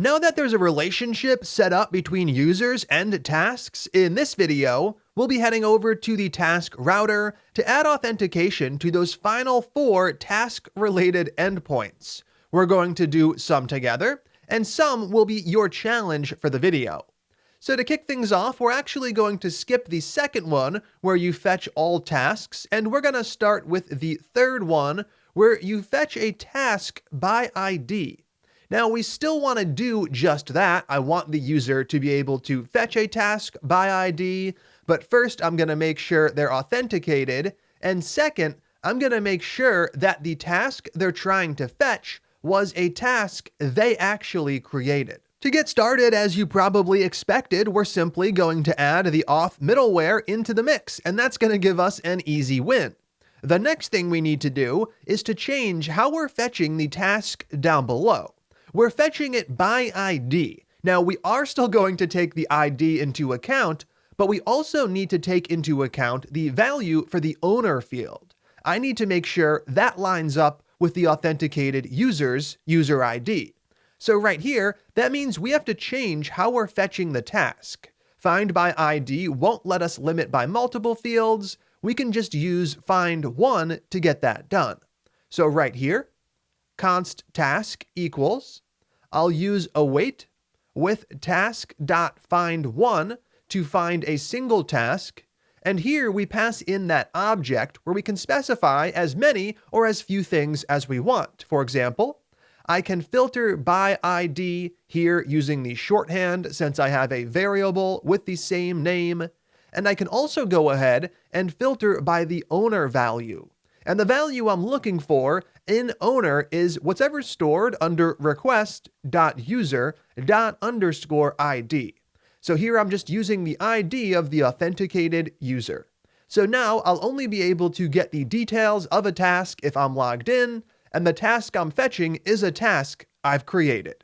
Now that there's a relationship set up between users and tasks, in this video, we'll be heading over to the task router to add authentication to those final 4 task-related endpoints. We're going to do some together, and some will be your challenge for the video. So to kick things off, we're actually going to skip the second one, where you fetch all tasks, and we're going to start with the third one, where you fetch a task by ID. Now, we still want to do just that. I want the user to be able to fetch a task by ID, but first I'm going to make sure they're authenticated, and second, I'm going to make sure that the task they're trying to fetch was a task they actually created. To get started, as you probably expected, we're simply going to add the auth middleware into the mix, and that's going to give us an easy win. The next thing we need to do is to change how we're fetching the task down below. We're fetching it by ID. Now, we are still going to take the ID into account, but we also need to take into account the value for the owner field. I need to make sure that lines up with the authenticated user's user ID. So right here, that means we have to change how we're fetching the task. Find by ID won't let us limit by multiple fields. We can just use find one to get that done. So right here, const task equals, I'll use await with task.findOne to find a single task, and here we pass in that object where we can specify as many or as few things as we want. For example, I can filter by ID here using the shorthand since I have a variable with the same name, and I can also go ahead and filter by the owner value. And the value I'm looking for in owner is whatever stored under request.user._ID. So here I'm just using the ID of the authenticated user. So now I'll only be able to get the details of a task if I'm logged in, and the task I'm fetching is a task I've created.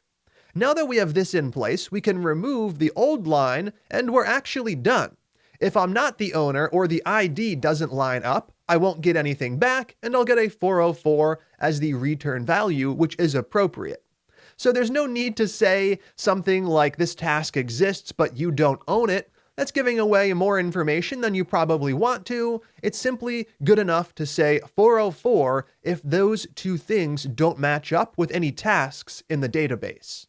Now that we have this in place, we can remove the old line and we're actually done. If I'm not the owner or the ID doesn't line up, I won't get anything back, and I'll get a 404 as the return value, which is appropriate. So there's no need to say something like this task exists, but you don't own it. That's giving away more information than you probably want to. It's simply good enough to say 404 if those two things don't match up with any tasks in the database.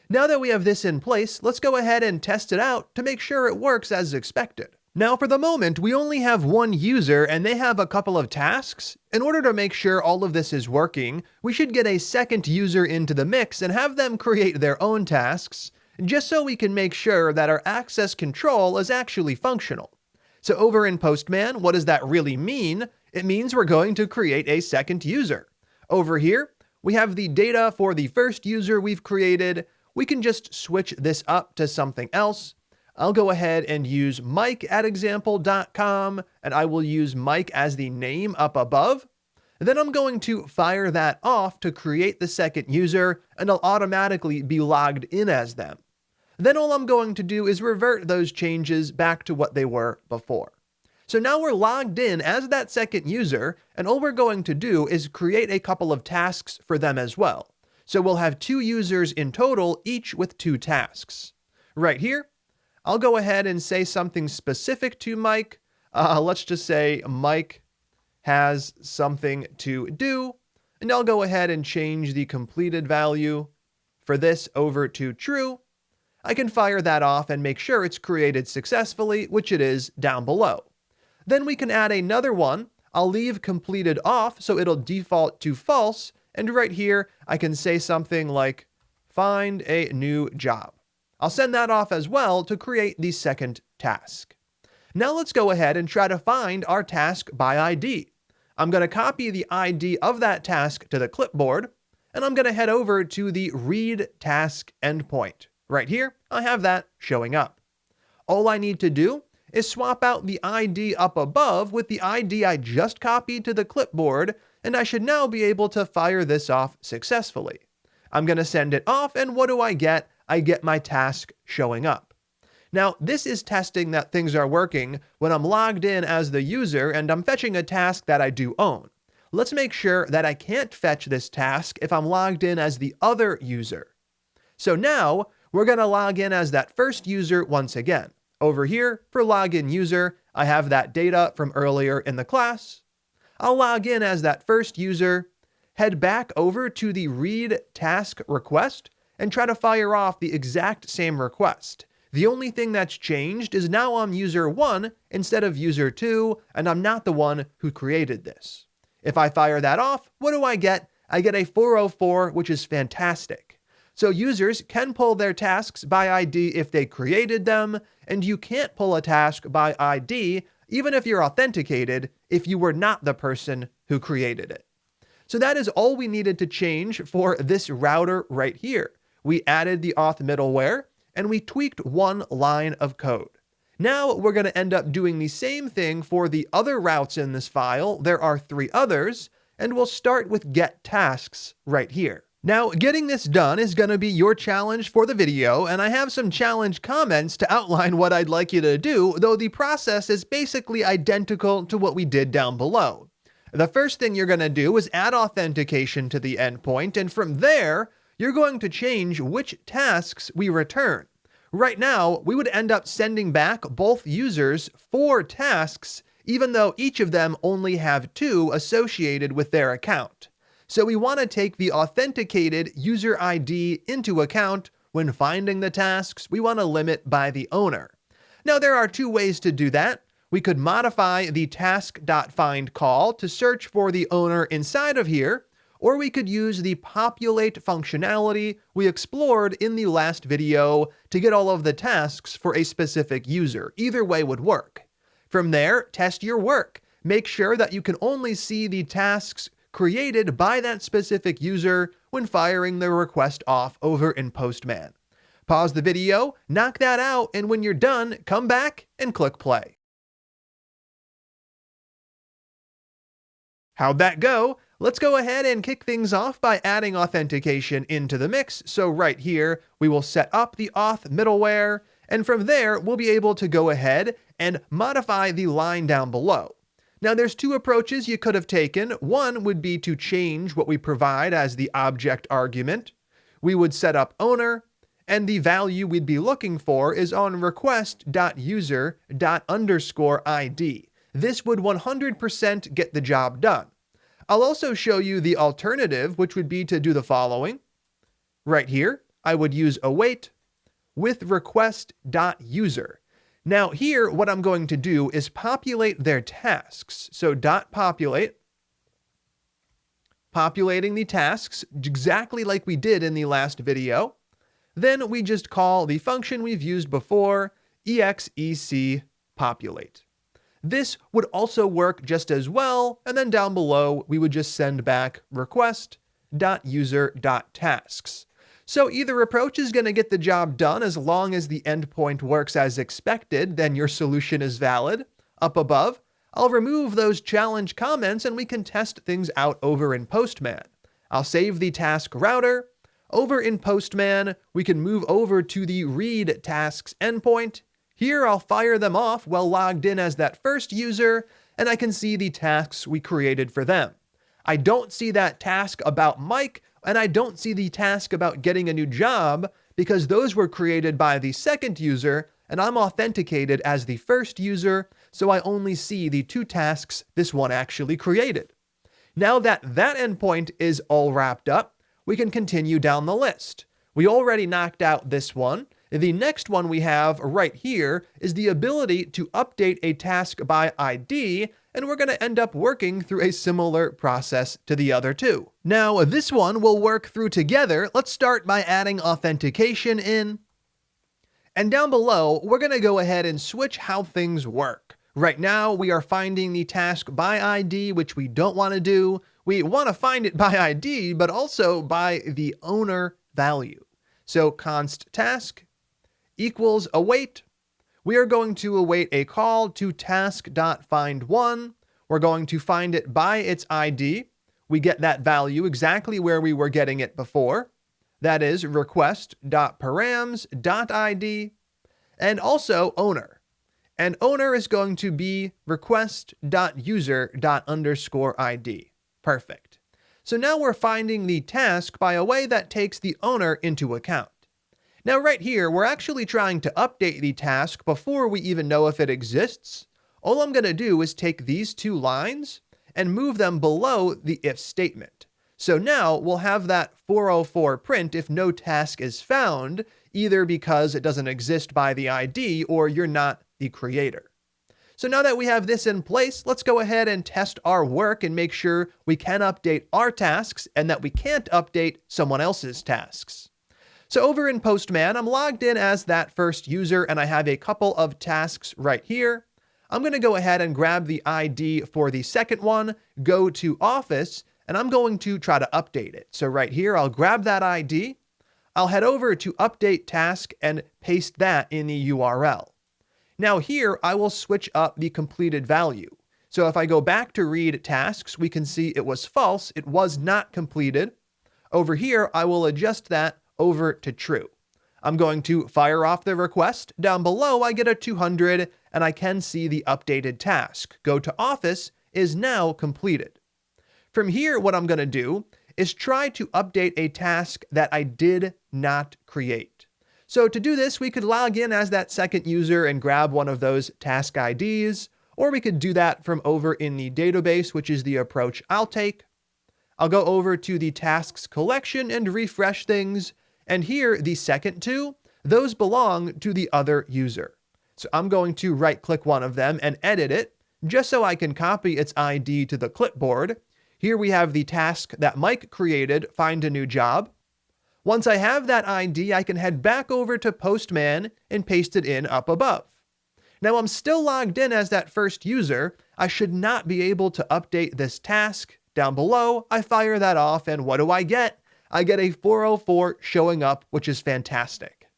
Now that we have this in place, let's go ahead and test it out to make sure it works as expected. Now, for the moment, we only have one user and they have a couple of tasks. In order to make sure all of this is working, we should get a second user into the mix and have them create their own tasks, just so we can make sure that our access control is actually functional. So over in Postman, what does that really mean? It means we're going to create a second user. Over here, we have the data for the first user we've created. We can just switch this up to something else. I'll go ahead and use mike@example.com, and I will use Mike as the name up above. Then I'm going to fire that off to create the second user, and I'll automatically be logged in as them. Then all I'm going to do is revert those changes back to what they were before. So now we're logged in as that second user, and all we're going to do is create a couple of tasks for them as well. So we'll have 2 users in total, each with 2 tasks. Right here, I'll go ahead and say something specific to Mike. Let's just say Mike has something to do, and I'll go ahead and change the completed value for this over to true. I can fire that off and make sure it's created successfully, which it is down below. Then we can add another one. I'll leave completed off so it'll default to false, and right here I can say something like find a new job. I'll send that off as well to create the second task. Now let's go ahead and try to find our task by ID. I'm going to copy the ID of that task to the clipboard, and I'm going to head over to the read task endpoint. Right here, I have that showing up. All I need to do is swap out the ID up above with the ID I just copied to the clipboard, and I should now be able to fire this off successfully. I'm going to send it off, and what do I get? I get my task showing up. Now, this is testing that things are working when I'm logged in as the user and I'm fetching a task that I do own. Let's make sure that I can't fetch this task if I'm logged in as the other user. So now we're going to log in as that first user once again. Over here for login user, I have that data from earlier in the class. I'll log in as that first user, head back over to the read task request, and try to fire off the exact same request. The only thing that's changed is now I'm user 1 instead of user 2, and I'm not the one who created this. If I fire that off, what do I get? I get a 404, which is fantastic. So users can pull their tasks by ID if they created them, and you can't pull a task by ID even if you're authenticated if you were not the person who created it. So that is all we needed to change for this router right here. We added the auth middleware, and we tweaked one line of code. Now we're going to end up doing the same thing for the other routes in this file. There are 3 others, and we'll start with get tasks right here. Now, getting this done is going to be your challenge for the video, and I have some challenge comments to outline what I'd like you to do, though the process is basically identical to what we did down below. The first thing you're going to do is add authentication to the endpoint, and from there, you're going to change which tasks we return. Right now, we would end up sending back both users 4 tasks, even though each of them only have 2 associated with their account. So we want to take the authenticated user ID into account when finding the tasks we want to limit by the owner. Now, there are 2 ways to do that. We could modify the task.find call to search for the owner inside of here, or we could use the populate functionality we explored in the last video to get all of the tasks for a specific user. Either way would work. From there, test your work. Make sure that you can only see the tasks created by that specific user when firing the request off over in Postman. Pause the video, knock that out, and when you're done, come back and click play. How'd that go? Let's go ahead and kick things off by adding authentication into the mix. So right here, we will set up the auth middleware, and from there, we'll be able to go ahead and modify the line down below. Now, there's 2 approaches you could have taken. One would be to change what we provide as the object argument. We would set up owner, and the value we'd be looking for is on request.user._ID. This would 100% get the job done. I'll also show you the alternative, which would be to do the following. Right here, I would use await with request.user. Now here, what I'm going to do is populate their tasks. So .populate, populating the tasks exactly like we did in the last video. Then we just call the function we've used before, exec populate. This would also work just as well, and then down below, we would just send back request.user.tasks. So either approach is going to get the job done as long as the endpoint works as expected, then your solution is valid. Up above, I'll remove those challenge comments and we can test things out over in Postman. I'll save the task router. Over in Postman, we can move over to the read tasks endpoint. Here, I'll fire them off while logged in as that first user, and I can see the tasks we created for them. I don't see that task about Mike, and I don't see the task about getting a new job because those were created by the second user, and I'm authenticated as the first user, so I only see the 2 tasks this one actually created. Now that that endpoint is all wrapped up, we can continue down the list. We already knocked out this one. The next one we have right here is the ability to update a task by ID, and we're going to end up working through a similar process to the other 2. Now, this one we'll work through together. Let's start by adding authentication in. And down below, we're going to go ahead and switch how things work. Right now, we are finding the task by ID, which we don't want to do. We want to find it by ID, but also by the owner value. So const task equals await. We are going to await a call to task.find1. We're going to find it by its ID. We get that value exactly where we were getting it before. That is request.params.id and also owner. And owner is going to be request.user._ID. Perfect. So now we're finding the task by a way that takes the owner into account. Now right here, we're actually trying to update the task before we even know if it exists. All I'm going to do is take these two lines and move them below the if statement. So now we'll have that 404 print if no task is found, either because it doesn't exist by the ID or you're not the creator. So now that we have this in place, let's go ahead and test our work and make sure we can update our tasks and that we can't update someone else's tasks. So over in Postman, I'm logged in as that first user and I have a couple of tasks right here. I'm going to go ahead and grab the ID for the second one, go to Office, and I'm going to try to update it. So right here, I'll grab that ID. I'll head over to Update Task and paste that in the URL. Now here, I will switch up the completed value. So if I go back to read tasks, we can see it was false. It was not completed. Over here, I will adjust that over to true. I'm going to fire off the request. Down below, I get a 200 and I can see the updated task. Go to Office is now completed. From here, what I'm going to do is try to update a task that I did not create. So to do this, we could log in as that second user and grab one of those task IDs, or we could do that from over in the database, which is the approach I'll take. I'll go over to the tasks collection and refresh things. And here, the second two, those belong to the other user. So I'm going to right-click one of them and edit it, just so I can copy its ID to the clipboard. Here we have the task that Mike created, find a new job. Once I have that ID, I can head back over to Postman and paste it in up above. Now I'm still logged in as that first user. I should not be able to update this task. Down below, I fire that off, and what do I get? I get a 404 showing up, which is fantastic.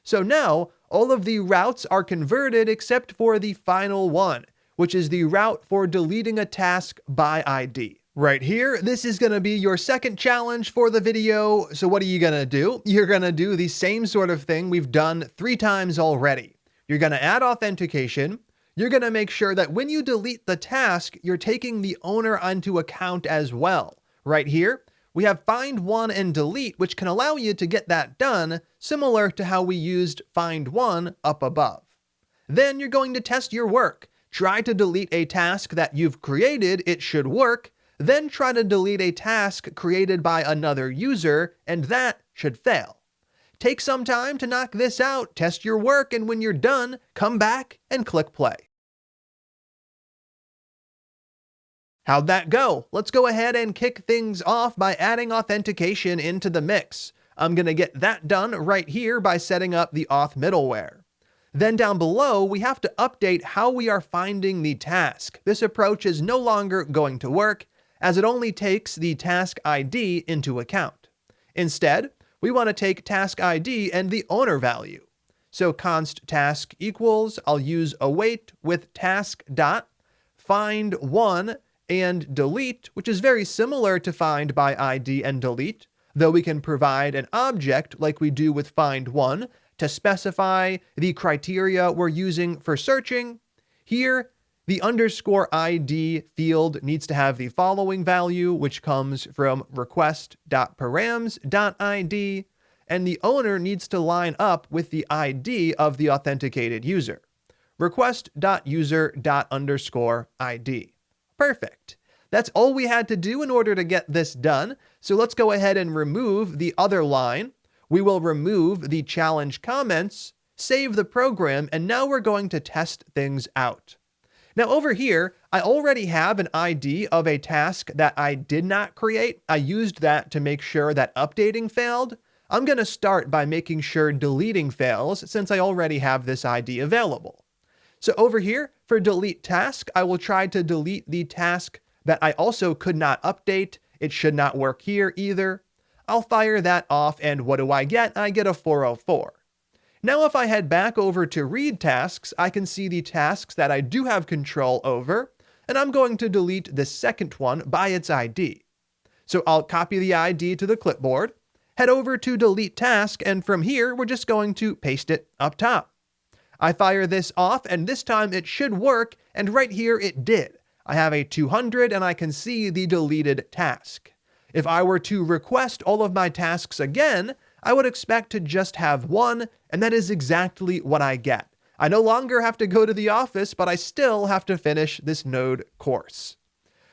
So now, all of the routes are converted except for the final one, which is the route for deleting a task by ID. Right here, this is going to be your second challenge for the video. So what are you going to do? You're going to do the same sort of thing we've done 3 times already. You're going to add authentication. You're going to make sure that when you delete the task, you're taking the owner onto account as well. Right here, we have find one and delete, which can allow you to get that done, similar to how we used find one up above. Then you're going to test your work. Try to delete a task that you've created. It should work. Then try to delete a task created by another user, and that should fail. Take some time to knock this out, test your work, and when you're done, come back and click play. How'd that go? Let's go ahead and kick things off by adding authentication into the mix. I'm going to get that done right here by setting up the auth middleware. Then down below, we have to update how we are finding the task. This approach is no longer going to work, as it only takes the task ID into account. Instead, we want to take task ID and the owner value. So const task equals, I'll use await with task dot find one and delete, which is very similar to find by ID and delete, though we can provide an object like we do with find one to specify the criteria we're using for searching. Here, the underscore ID field needs to have the following value, which comes from request.params.id, and the owner needs to line up with the ID of the authenticated user. request.user._ID. Perfect. That's all we had to do in order to get this done. So let's go ahead and remove the other line. We will remove the challenge comments, save the program, and now we're going to test things out. Now over here, I already have an ID of a task that I did not create. I used that to make sure that updating failed. I'm going to start by making sure deleting fails since I already have this ID available. So over here, for delete task, I will try to delete the task that I also could not update. It should not work here either. I'll fire that off, and what do I get? I get a 404. Now if I head back over to read tasks, I can see the tasks that I do have control over, and I'm going to delete the second one by its ID. So I'll copy the ID to the clipboard, head over to delete task, and from here, we're just going to paste it up top. I fire this off, and this time it should work, and right here it did. I have a 200, and I can see the deleted task. If I were to request all of my tasks again, I would expect to just have one, and that is exactly what I get. I no longer have to go to the office, but I still have to finish this Node course.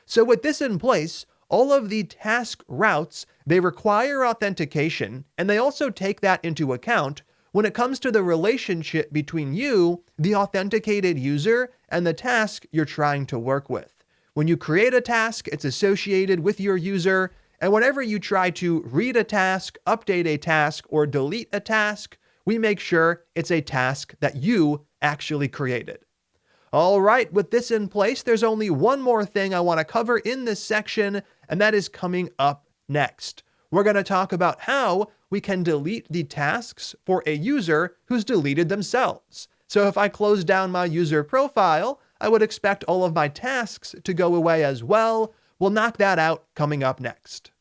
So with this in place, all of the task routes, they require authentication, and they also take that into account when it comes to the relationship between you, the authenticated user, and the task you're trying to work with. When you create a task, it's associated with your user, and whenever you try to read a task, update a task, or delete a task, we make sure it's a task that you actually created. All right, with this in place, there's only one more thing I want to cover in this section, and that is coming up next. We're going to talk about how we can delete the tasks for a user who's deleted themselves. So if I close down my user profile, I would expect all of my tasks to go away as well. We'll knock that out coming up next.